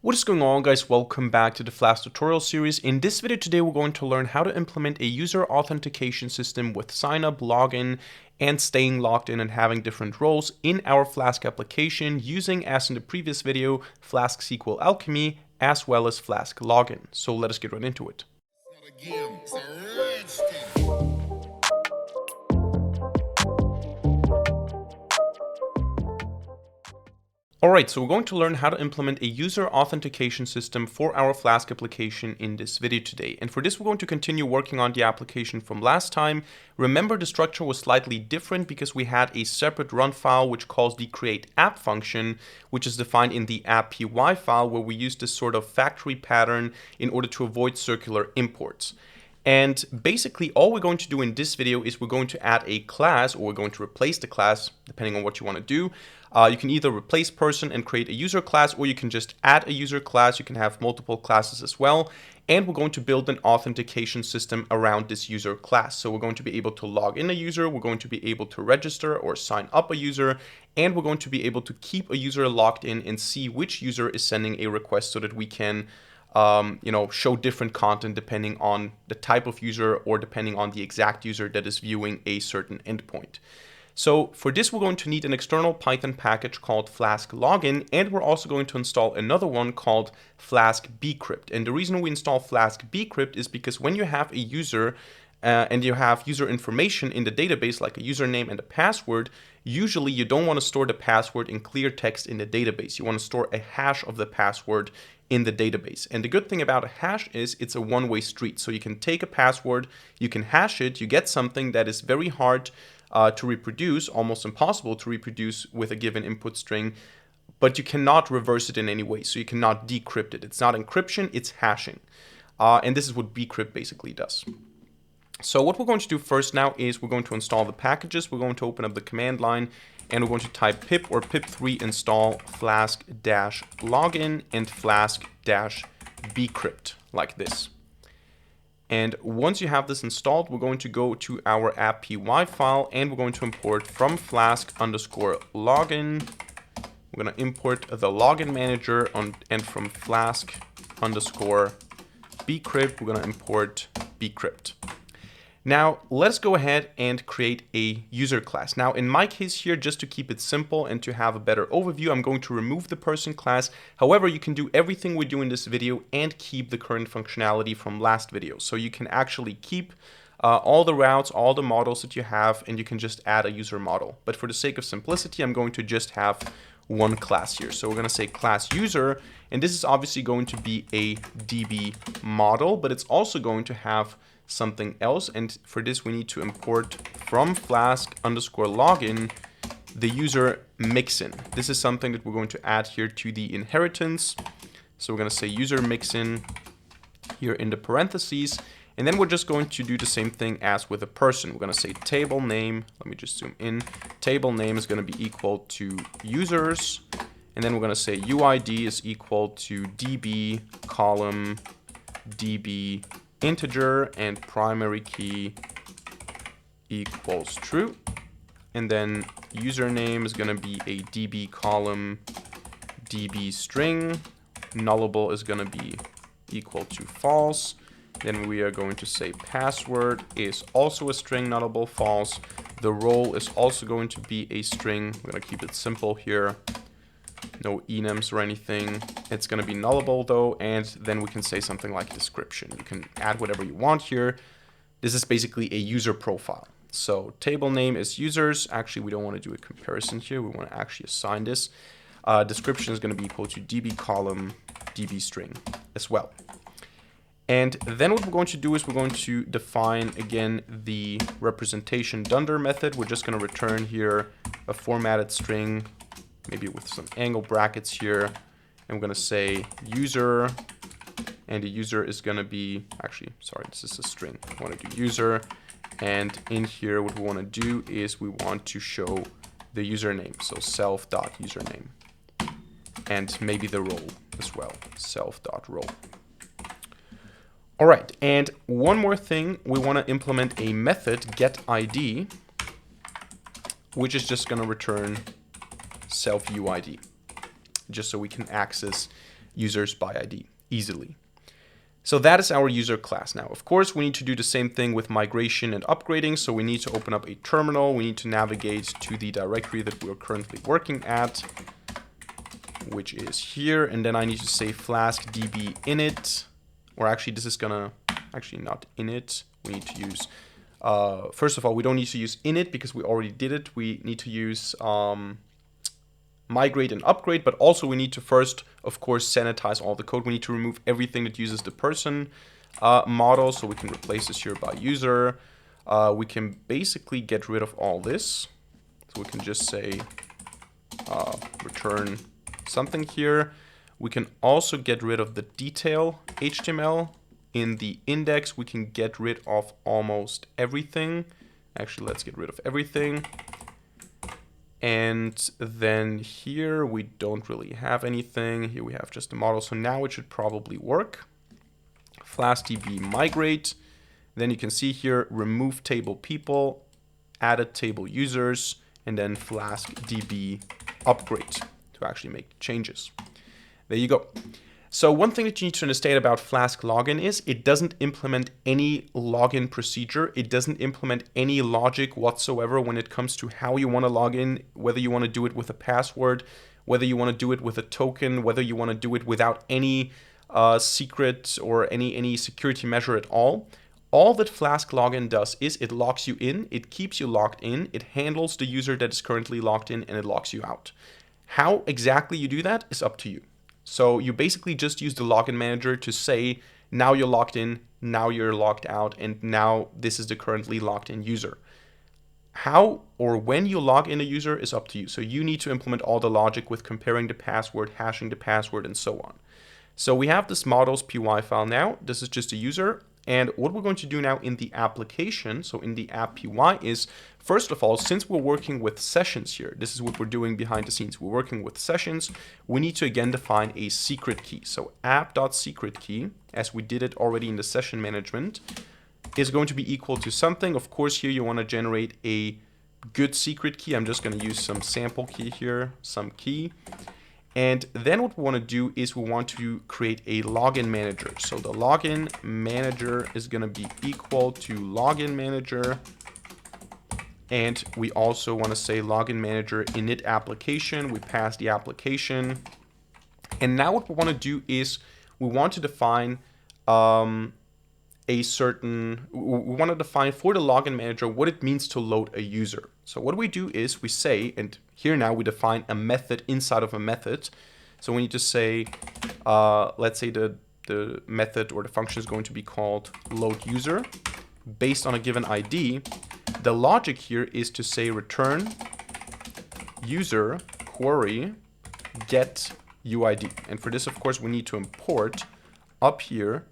What is going on, guys? Welcome back to the Flask tutorial series. In this video today, we're going to learn how to implement a user authentication system with sign up, login, and staying logged in and having different roles in our Flask application using, as in the previous video, Flask SQL Alchemy as well as Flask-Login. So let us get right into it. Alright, so we're going to learn how to implement a user authentication system for our Flask application in this video today. And for this, we're going to continue working on the application from last time. Remember, the structure was slightly different because we had a separate run file which calls the create app function, which is defined in the app.py file, where we use this sort of factory pattern in order to avoid circular imports. And basically all we're going to do in this video is we're going to add a class, or we're going to replace the class, depending on what you want to do. You can either replace person and create a user class, or you can just add a user class. You can have multiple classes as well. And we're going to build an authentication system around this user class. So we're going to be able to log in a user, we're going to be able to register or sign up a user, and we're going to be able to keep a user logged in and see which user is sending a request so that we can show different content depending on the type of user or depending on the exact user that is viewing a certain endpoint. So for this, we're going to need an external Python package called Flask-Login, and we're also going to install another one called Flask-Bcrypt. And the reason we install Flask-Bcrypt is because when you have a user and you have user information in the database, like a username and a password, usually you don't want to store the password in clear text in the database. You want to store a hash of the password in the database. And the good thing about a hash is it's a one-way street. So you can take a password, you can hash it, you get something that is very hard to reproduce, almost impossible to reproduce with a given input string, but you cannot reverse it in any way. So you cannot decrypt it. It's not encryption, it's hashing. And this is what bcrypt basically does. So what we're going to do first now is we're going to install the packages. We're going to open up the command line and we're going to type pip or pip3 install flask-login and flask-bcrypt like this. And once you have this installed, we're going to go to our app.py file and we're going to import from flask_login. We're going to import the login manager and from flask_bcrypt, we're going to import bcrypt. Now, let's go ahead and create a user class. Now, in my case here, just to keep it simple and to have a better overview, I'm going to remove the person class. However, you can do everything we do in this video and keep the current functionality from last video. So you can actually keep all the routes, all the models that you have, and you can just add a user model. But for the sake of simplicity, I'm going to just have one class here. So we're going to say class user, and this is obviously going to be a DB model, but it's also going to have something else, and for this we need to import from flask_login the user mixin. This is something that we're going to add here to the inheritance. So we're going to say user mixin here in the parentheses, and then we're just going to do the same thing as with a person. We're going to say table name, let me just zoom in, table name is going to be equal to users, and then we're going to say UID is equal to DB column DB integer and primary key equals true, and then username is going to be a DB column DB string, nullable is going to be equal to false, then we are going to say password is also a string, nullable false, the role is also going to be a string, we're going to keep it simple here, no enums or anything. It's going to be nullable though, and then we can say something like description. You can add whatever you want here. This is basically a user profile. So table name is users. Actually, we don't want to do a comparison here. We want to actually assign this. Description is going to be equal to DB column DB string as well. And then what we're going to do is we're going to define again the representation dunder method. We're just going to return here a formatted string, maybe with some angle brackets here, and we're going to say user, and the user is going to be, actually, sorry, this is a string. I want to do user, and in here what we want to do is we want to show the username, so self.username, and maybe the role as well, self.role. All right, and one more thing, we want to implement a method getID, which is just going to return self UID, just so we can access users by ID easily. So that is our user class. Now, of course, we need to do the same thing with migration and upgrading. So we need to open up a terminal. We need to navigate to the directory that we're currently working at, which is here. And then I need to say flask-db init, or actually this is gonna, actually not init. We need to use, first of all, we don't need to use init because we already did it. We need to use migrate and upgrade, but also we need to first, of course, sanitize all the code. We need to remove everything that uses the person model, so we can replace this here by user. We can basically get rid of all this. So we can just say return something here. We can also get rid of the detail HTML. In the index, we can get rid of almost everything. Actually, let's get rid of everything. And then here we don't really have anything. Here we have just the model. So now it should probably work. Flask-db migrate. Then you can see here, remove table people, added table users, and then flask-db upgrade to actually make changes. There you go. So one thing that you need to understand about Flask-Login is it doesn't implement any login procedure. It doesn't implement any logic whatsoever when it comes to how you want to log in, whether you want to do it with a password, whether you want to do it with a token, whether you want to do it without any secret or any security measure at all. All that Flask-Login does is it logs you in, it keeps you logged in, it handles the user that is currently logged in, and it logs you out. How exactly you do that is up to you. So you basically just use the login manager to say, now you're logged in, now you're logged out, and now this is the currently logged in user. How or when you log in a user is up to you. So you need to implement all the logic with comparing the password, hashing the password, and so on. So we have this models.py file now. This is just a user. And what we're going to do now in the application, so in the app.py is, first of all, since we're working with sessions here, this is what we're doing behind the scenes. We're working with sessions. We need to again define a secret key. So app.secretKey, as we did it already in the session management, is going to be equal to something. Of course, here you want to generate a good secret key. I'm just going to use some sample key here, some key. And then what we want to do is we want to create a login manager. So the login manager is going to be equal to login manager. And we also want to say login manager init application. We pass the application. And now what we want to do is we want to define we want to define for the login manager what it means to load a user. So what we do is we say, and here now we define a method inside of a method. So we need to say, let's say the method or the function is going to be called load user based on a given ID. The logic here is to say return user query get UID. And for this, of course, we need to import up here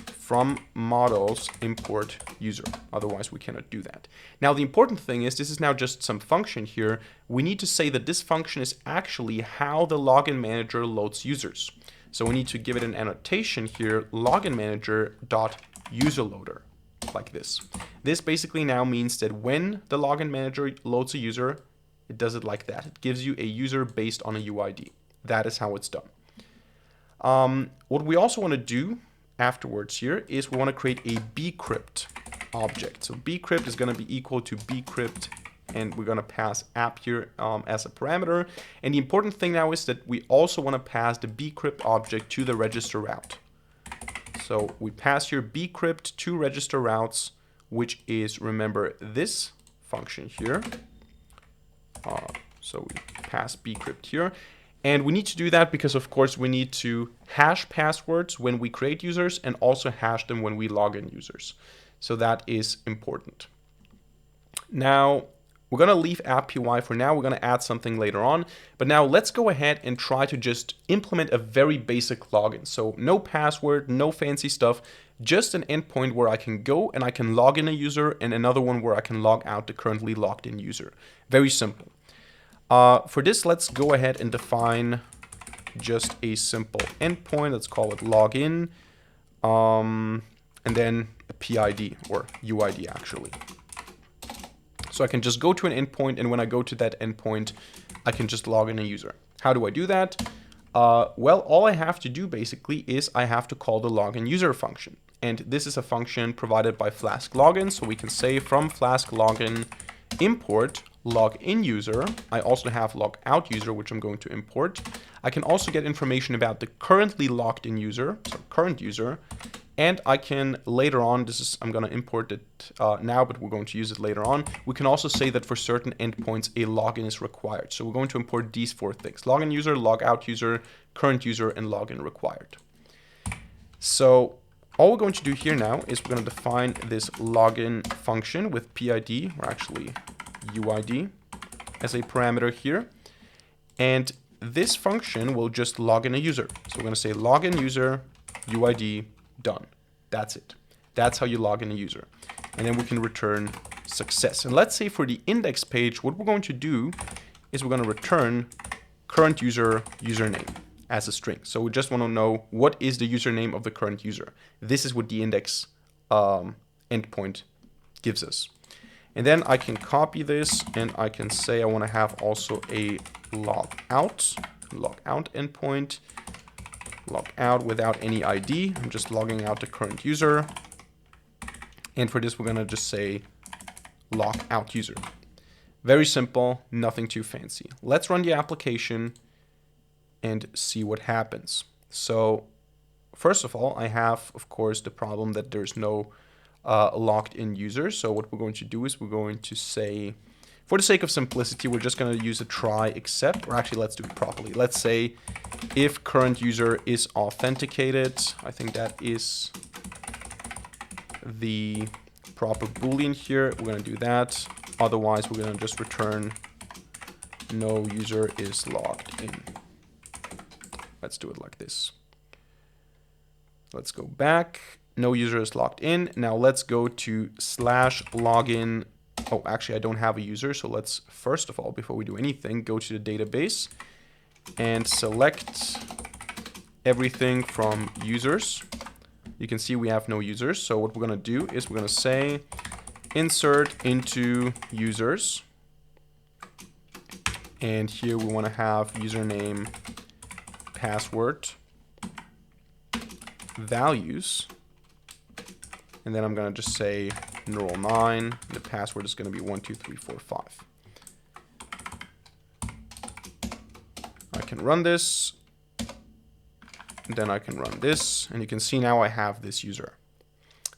from models import user. Otherwise, we cannot do that. Now, the important thing is this is now just some function here. We need to say that this function is actually how the login manager loads users. So we need to give it an annotation here, login manager dot user loader, like this. This basically now means that when the login manager loads a user, it does it like that. It gives you a user based on a UID. That is how it's done. What we also want to do afterwards here is we want to create a bcrypt object. So bcrypt is going to be equal to bcrypt, and we're going to pass app here as a parameter. And the important thing now is that we also want to pass the bcrypt object to the register route. So we pass here bcrypt to register routes, which is, remember, this function here. So we pass bcrypt here. And we need to do that because, of course, we need to hash passwords when we create users and also hash them when we log in users. So that is important. Now, we're going to leave app.py for now. We're going to add something later on. But now let's go ahead and try to just implement a very basic login. So no password, no fancy stuff, just an endpoint where I can go and I can log in a user and another one where I can log out the currently logged in user. Very simple. For this, let's go ahead and define just a simple endpoint. Let's call it login, and then a PID or UID actually. So I can just go to an endpoint, and when I go to that endpoint, I can just log in a user. How do I do that? Well, all I have to do basically is I have to call the login user function. And this is a function provided by Flask-Login. So we can say from Flask-Login import login user. I also have logout user, which I'm going to import. I can also get information about the currently logged in user, so current user. And I can later on, I'm going to import it now, but we're going to use it later on. We can also say that for certain endpoints, a login is required. So we're going to import these 4 things: login user, logout user, current user, and login required. So all we're going to do here now is we're going to define this login function with PID, or actually UID, as a parameter here. And this function will just log in a user. So we're going to say login user, UID, done. That's it. That's how you log in a user. And then we can return success. And let's say for the index page, what we're going to do is we're going to return current user username as a string. So we just want to know what is the username of the current user. This is what the index endpoint gives us. And then I can copy this and I can say I want to have also a logout endpoint. Log out without any ID. I'm just logging out the current user. And for this, we're going to just say log out user. Very simple, nothing too fancy. Let's run the application and see what happens. So first of all, I have, of course, the problem that there's no logged in user. So what we're going to do is we're going to say, for the sake of simplicity, we're just going to use a try except, or actually let's do it properly. Let's say if current user is authenticated, I think that is the proper Boolean here. We're going to do that. Otherwise, we're going to just return no user is logged in. Let's do it like this. Let's go back. No user is logged in. Now let's go to /login. Oh, actually, I don't have a user. So let's, first of all, before we do anything, go to the database and select everything from users. You can see we have no users. So what we're going to do is we're going to say insert into users. And here we want to have username, password, values. And then I'm going to just say neural9. The password is going to be 12345. I can run this. And then I can run this. And you can see now I have this user.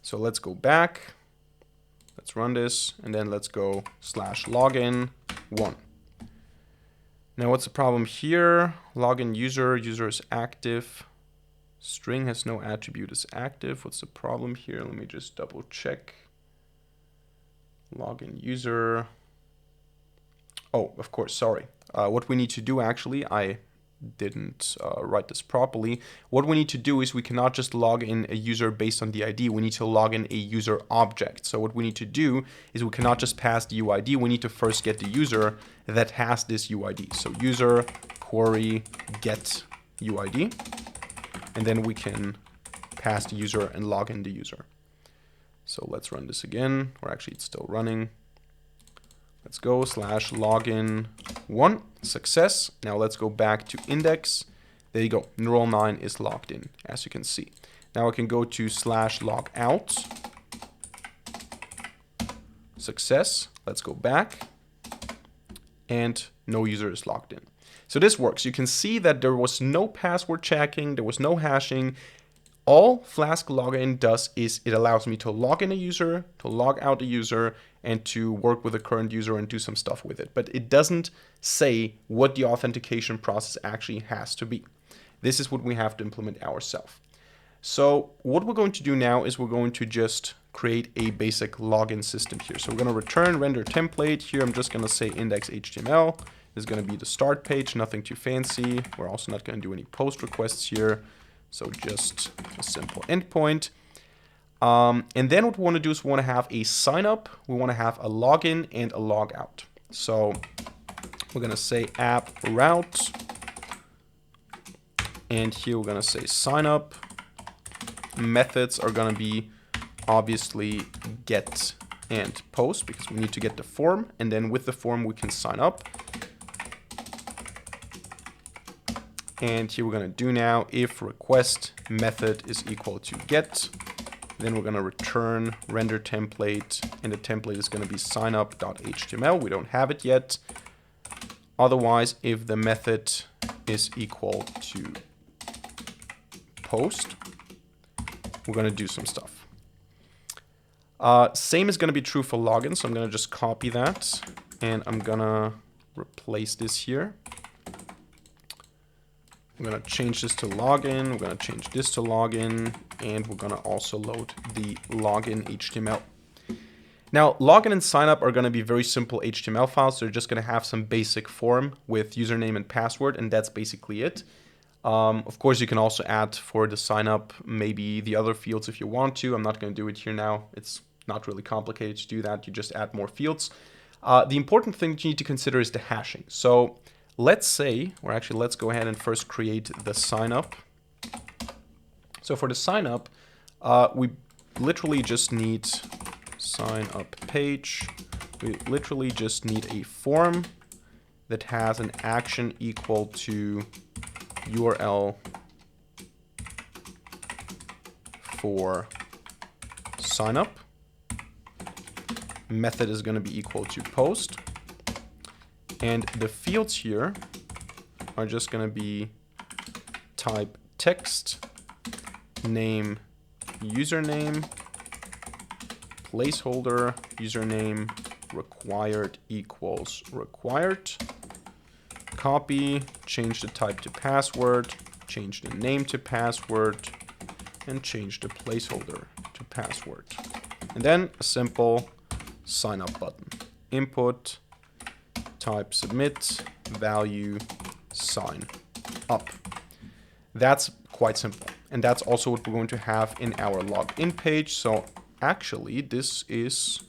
So let's go back. Let's run this. And then let's go /login1. Now what's the problem here? Login user is active. String has no attribute is active. What's the problem here? Let me just double check. Login user. Oh, of course, sorry. What we need to do actually, I didn't write this properly. What we need to do is we cannot just log in a user based on the ID. We need to log in a user object. So what we need to do is we cannot just pass the UID. We need to first get the user that has this UID. So user query get UID. And then we can pass the user and log in the user. So let's run this again, or actually it's still running. Let's go /login1, success. Now let's go back to index. There you go, neural9 is logged in, as you can see. Now I can go to /logout, success. Let's go back, and no user is logged in. So this works. You can see that there was no password checking, there was no hashing. All Flask-Login does is it allows me to log in a user, to log out a user, and to work with a current user and do some stuff with it. But it doesn't say what the authentication process actually has to be. This is what we have to implement ourselves. So what we're going to do now is we're going to just create a basic login system here. So we're going to return render template. Here I'm just going to say index.html. This is going to be the start page, nothing too fancy. We're also not going to do any post requests here. So just a simple endpoint. And then what we want to do is we want to have a sign up. We want to have a login and a logout. So we're going to say app route. And here we're going to say sign up. Methods are going to be obviously get and post because we need to get the form. And then with the form we can sign up. And here we're going to do now if request method is equal to get, then we're going to return render template, and the template is going to be signup.html. We don't have it yet. Otherwise, if the method is equal to post, we're going to do some stuff. Same is going to be true for login, so I'm going to just copy that, and I'm going to replace this here. I'm going to change this to login, we're going to change this to login, and we're going to also load the login HTML. Now, login and signup are going to be very simple HTML files. They're just going to have some basic form with username and password, and that's basically it. Of course, you can also add for the signup maybe the other fields if you want to. I'm not going to do it here now. It's not really complicated to do that. You just add more fields. The important thing you need to consider is the hashing. So let's say, or actually let's go ahead and first create the signup. So for the signup, we literally just need sign up page. We literally just need a form that has an action equal to URL for sign up. Method is going to be equal to post. And the fields here are just going to be type text, name, username, placeholder, username, required equals required. Copy, change the type to password, change the name to password, and change the placeholder to password. And then a simple sign up button. Input, type submit, value, sign up. That's quite simple. And that's also what we're going to have in our login page. So actually, this is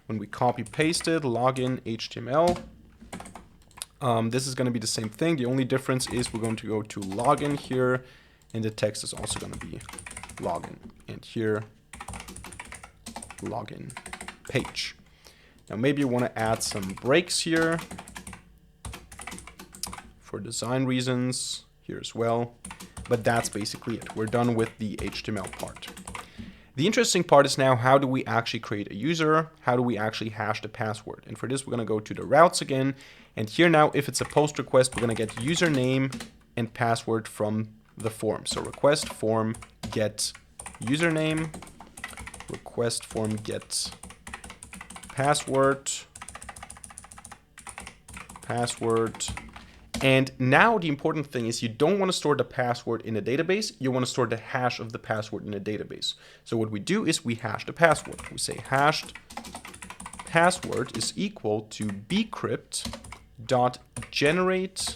when we copy pasted login HTML. This is going to be the same thing. The only difference is we're going to go to login here, and the text is also going to be login. And here, login page. Now maybe you want to add some breaks here for design reasons here as well. But that's basically it. We're done with the HTML part. The interesting part is now, how do we actually create a user? How do we actually hash the password? And for this, we're going to go to the routes again. And here now, if it's a post request, we're going to get username and password from the form. So request form get username, request form get password. And now the important thing is you don't want to store the password in a database. You want to store the hash of the password in a database. So what we do is we hash the password. We say hashed password is equal to bcrypt.generate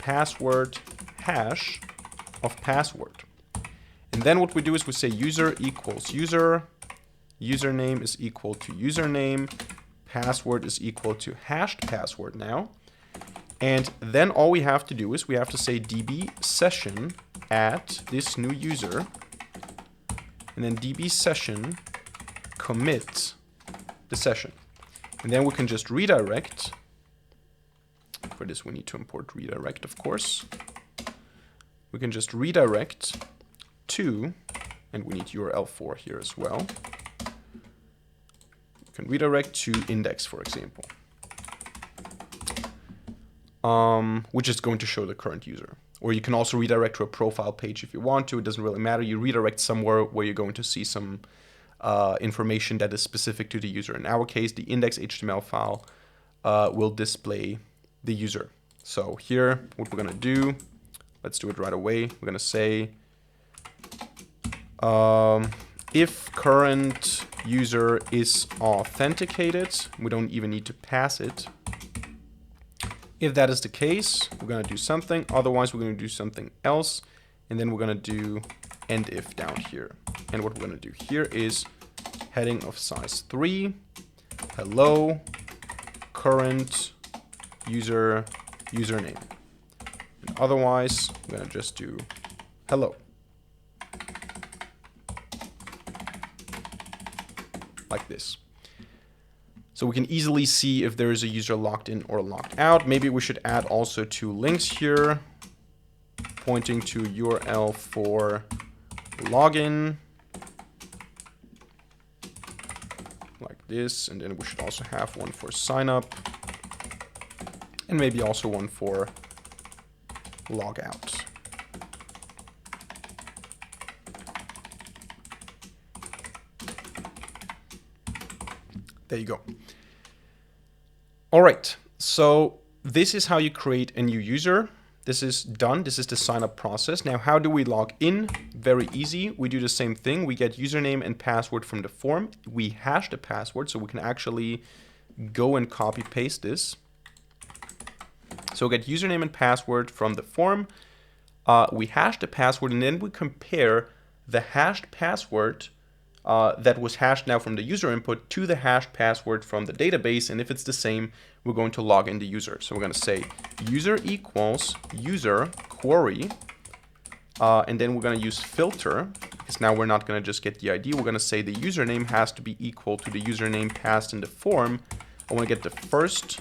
password hash of password. And then what we do is we say user equals user, username is equal to username, password is equal to hashed password now. And then all we have to do is we have to say db session add this new user, and then db session commit the session. And then we can just redirect. For this, we need to import redirect, of course. We can just redirect to, and we need URL for here as well. We can redirect to index, for example. Which is going to show the current user. Or you can also redirect to a profile page if you want to. It doesn't really matter. You redirect somewhere where you're going to see some information that is specific to the user. In our case, the index.html file will display the user. So here, what we're going to do, let's do it right away. We're going to say if current user is authenticated, we don't even need to pass it. If that is the case, we're going to do something. Otherwise, we're going to do something else. And then we're going to do end if down here. And what we're going to do here is heading of size 3, hello, current user, username. And otherwise, we're going to just do hello. Like this. So we can easily see if there is a user logged in or logged out. Maybe we should add also 2 links here. pointing to URL for login, like this, and then we should also have one for sign up, and maybe also one for logout. There you go. All right, so this is how you create a new user. This is done. This is the sign up process. Now, how do we log in? Very easy. We do the same thing. We get username and password from the form. We hash the password, so we can actually go and copy paste this. So we get username and password from the form. We hash the password, and then we compare the hashed password that was hashed now from the user input to the hashed password from the database. And if it's the same, we're going to log in the user. So we're going to say user equals user query. And then we're going to use filter, because now we're not going to just get the ID. We're going to say the username has to be equal to the username passed in the form. I want to get the first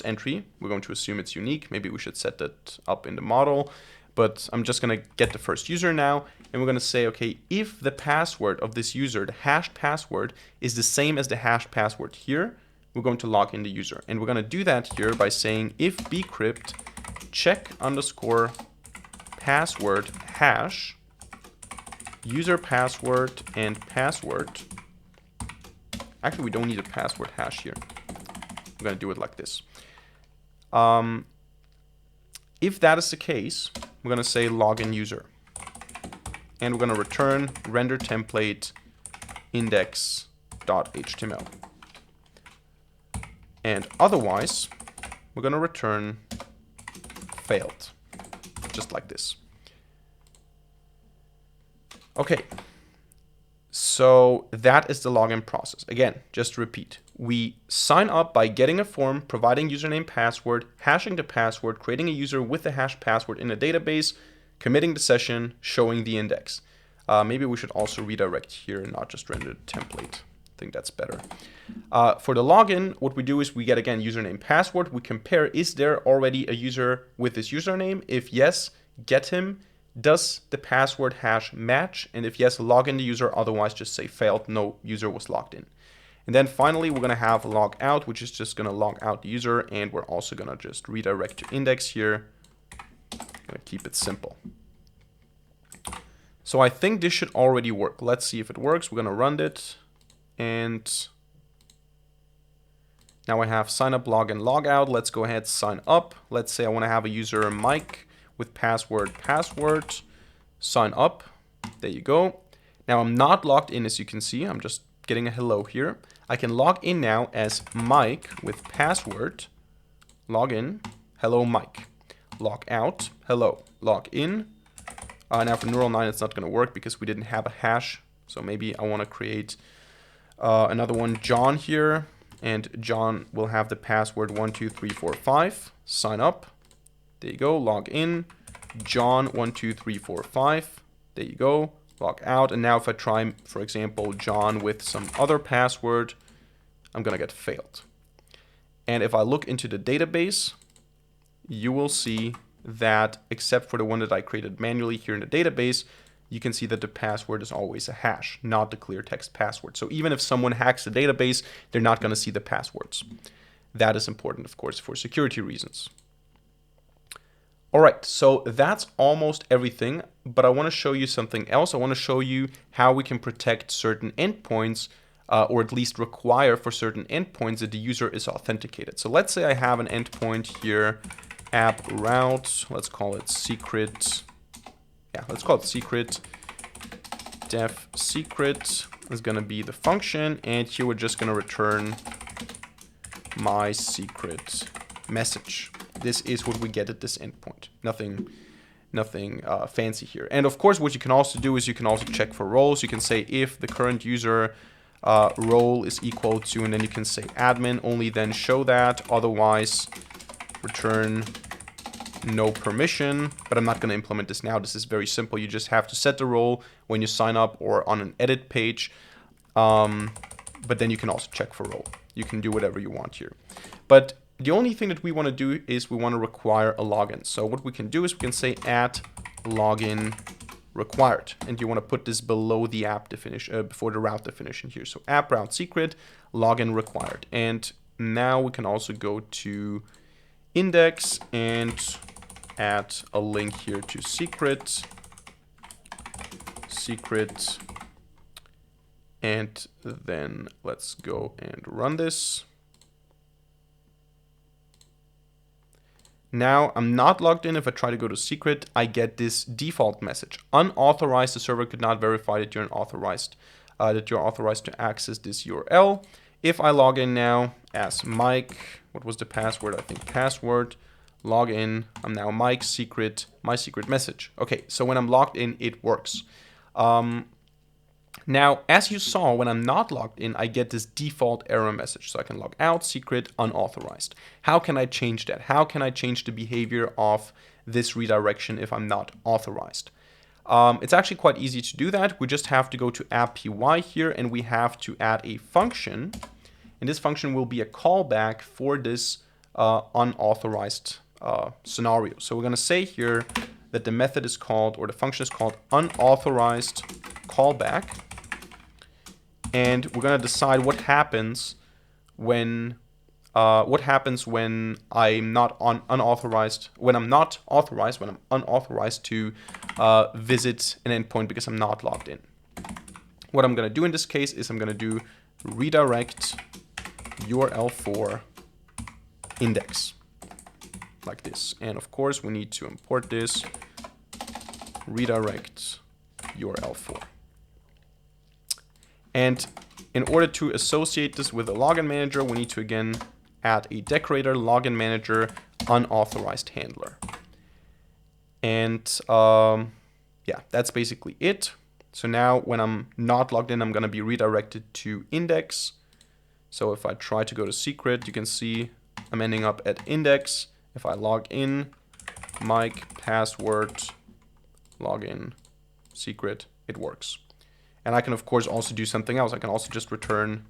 entry. We're going to assume it's unique. Maybe we should set that up in the model. But I'm just going to get the first user now, and we're going to say, okay, if the password of this user, the hashed password, is the same as the hashed password here, we're going to log in the user. And we're going to do that here by saying if bcrypt check underscore password hash user password and password. Actually, we don't need a password hash here. We're going to do it like this. If that is the case, we're going to say login user. And we're going to return render template index.html. And otherwise, we're going to return failed, just like this. Okay, so that is the login process. Again, just to repeat, we sign up by getting a form, providing username, password, hashing the password, creating a user with the hashed password in a database, committing the session, showing the index. Maybe we should also redirect here and not just render the template. I think that's better. For the login, what we do is we get, again, username, password. We compare, is there already a user with this username? If yes, get him. Does the password hash match? And if yes, log in the user. Otherwise, just say failed, no user was logged in. And then finally, we're going to have log out, which is just going to log out the user. And we're also going to just redirect to index here. I'm going to keep it simple. So I think this should already work. Let's see if it works. We're going to run it. And now I have sign up, log in, log out. Let's go ahead, sign up. Let's say I want to have a user Mike with password, sign up. There you go. Now I'm not logged in, as you can see. I'm just getting a hello here. I can log in now as Mike with password, log in, hello Mike. Log out, hello, log in. Now for neural 9, it's not going to work because we didn't have a hash. So maybe I want to create another one, John here. And John will have the password 12345. Sign up. There you go. Log in. John 12345. There you go. Log out. And now if I try, for example, John with some other password, I'm going to get failed. And if I look into the database, you will see that except for the one that I created manually here in the database, you can see that the password is always a hash, not the clear text password. So even if someone hacks the database, they're not going to see the passwords. That is important, of course, for security reasons. All right, so that's almost everything, but I want to show you something else. I want to show you how we can protect certain endpoints, or at least require for certain endpoints that the user is authenticated. So let's say I have an endpoint here, app route, let's call it secret. Yeah, let's call it secret. Def secret is going to be the function, and here we're just going to return my secret message. This is what we get at this endpoint. Nothing fancy here. And of course, what you can also do is you can also check for roles. You can say if the current user role is equal to, and then you can say admin, only then show that. Otherwise, return no permission. But I'm not going to implement this now. This is very simple. You just have to set the role when you sign up or on an edit page. But then you can also check for role. You can do whatever you want here. But the only thing that we want to do is we want to require a login. So what we can do is we can say add login required, and you want to put this below the app definition, before the route definition here. So app route secret, login required. And now we can also go to index and add a link here to secret, and then let's go and run this. Now I'm not logged in. If I try to go to secret, I get this default message. Unauthorized, the server could not verify that you're authorized to access this URL. If I log in now as Mike, what was the password? I think password, log in, I'm now Mike secret, my secret message. Okay, so when I'm logged in, it works. Now, as you saw, when I'm not logged in, I get this default error message. So I can log out, secret, unauthorized. How can I change that? How can I change the behavior of this redirection if I'm not authorized? It's actually quite easy to do that. We just have to go to app.py here, and we have to add a function. And this function will be a callback for this unauthorized scenario. So we're going to say here that the method is called, or the function is called unauthorized callback. And we're going to decide what happens when I'm not unauthorized to visit an endpoint because I'm not logged in. What I'm going to do in this case is I'm going to do redirect URL4 index like this. And of course we need to import this redirect URL4. And in order to associate this with a login manager, we need to again add a decorator login manager unauthorized handler. And yeah, that's basically it. So now when I'm not logged in, I'm going to be redirected to index. So if I try to go to secret, you can see I'm ending up at index. If I log in, Mike, password, login, secret, it works. And I can, of course, also do something else. I can also just return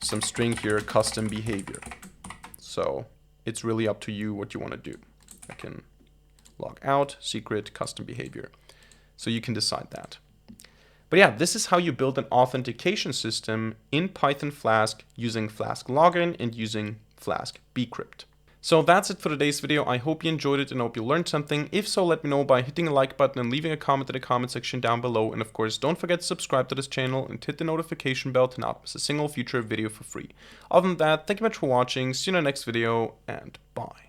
some string here, custom behavior. So it's really up to you what you want to do. I can log out, secret, custom behavior. So you can decide that. But yeah, this is how you build an authentication system in Python Flask using Flask-Login and using Flask bcrypt. So that's it for today's video. I hope you enjoyed it and hope you learned something. If so, let me know by hitting the like button and leaving a comment in the comment section down below. And of course, don't forget to subscribe to this channel and hit the notification bell to not miss a single future video for free. Other than that, thank you much for watching. See you in the next video and bye.